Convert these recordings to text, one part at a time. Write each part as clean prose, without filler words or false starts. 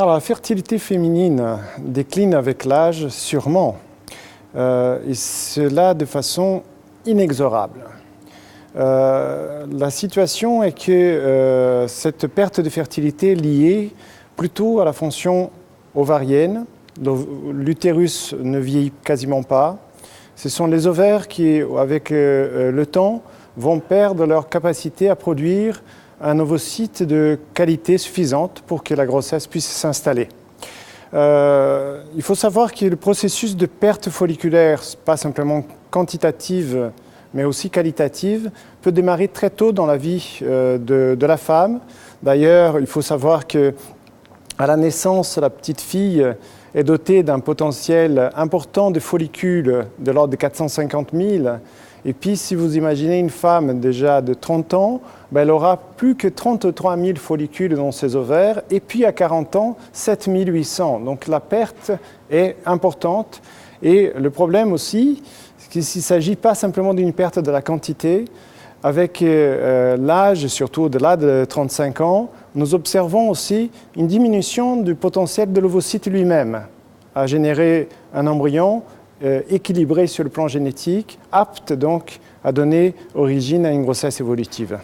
Alors, la fertilité féminine décline avec l'âge, sûrement, et cela de façon inexorable. La situation est que cette perte de fertilité est liée plutôt à la fonction ovarienne. L'utérus ne vieillit quasiment pas. Ce sont les ovaires qui, avec le temps, vont perdre leur capacité à produire un ovocyte de qualité suffisante pour que la grossesse puisse s'installer. Il faut savoir que le processus de perte folliculaire, pas simplement quantitative, mais aussi qualitative, peut démarrer très tôt dans la vie de la femme. D'ailleurs, il faut savoir qu'à la naissance, la petite fille est dotée d'un potentiel important de follicules de l'ordre de 450 000. Et puis, si vous imaginez une femme déjà de 30 ans, elle aura plus que 33 000 follicules dans ses ovaires. Et puis, à 40 ans, 7 800. Donc, la perte est importante. Et le problème aussi, c'est qu'il ne s'agit pas simplement d'une perte de la quantité. Avec l'âge, surtout au-delà de 35 ans, nous observons aussi une diminution du potentiel de l'ovocyte lui-même à générer un embryon équilibré sur le plan génétique, apte donc à donner origine à une grossesse évolutive.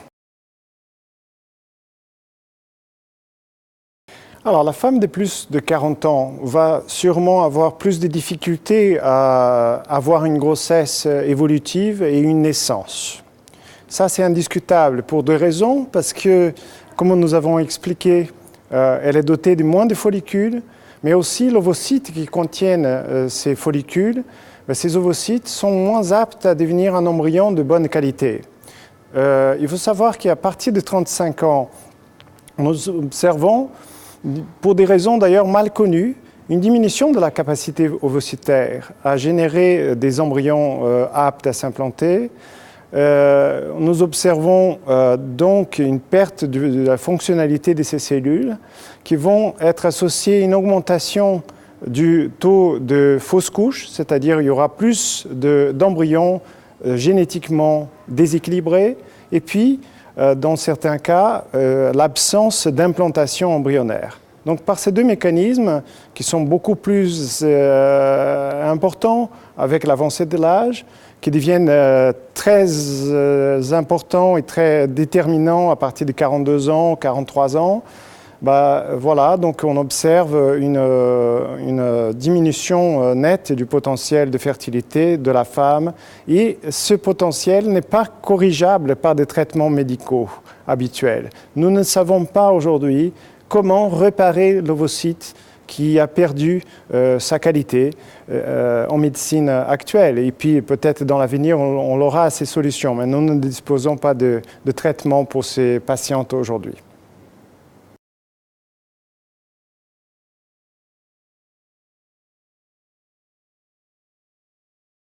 Alors, la femme de plus de 40 ans va sûrement avoir plus de difficultés à avoir une grossesse évolutive et une naissance. Ça, c'est indiscutable pour deux raisons, parce que, comme nous avons expliqué, elle est dotée de moins de follicules, mais aussi l'ovocyte qui contiennent ces follicules, ces ovocytes sont moins aptes à devenir un embryon de bonne qualité. Il faut savoir qu'à partir de 35 ans, nous observons, pour des raisons d'ailleurs mal connues, une diminution de la capacité ovocytaire à générer des embryons aptes à s'implanter. Nous observons donc une perte de la fonctionnalité de ces cellules qui vont être associées à une augmentation du taux de fausses couches, c'est-à-dire il y aura plus d'embryons génétiquement déséquilibrés et puis, dans certains cas, l'absence d'implantation embryonnaire. Donc par ces deux mécanismes qui sont beaucoup plus importants avec l'avancée de l'âge, qui deviennent très importants et très déterminants à partir de 42 ans, 43 ans, voilà, donc on observe une diminution nette du potentiel de fertilité de la femme et ce potentiel n'est pas corrigeable par des traitements médicaux habituels. Nous ne savons pas aujourd'hui comment réparer l'ovocyte qui a perdu sa qualité en médecine actuelle. Et puis peut-être dans l'avenir, on aura ces solutions, mais nous ne disposons pas de traitement pour ces patientes aujourd'hui.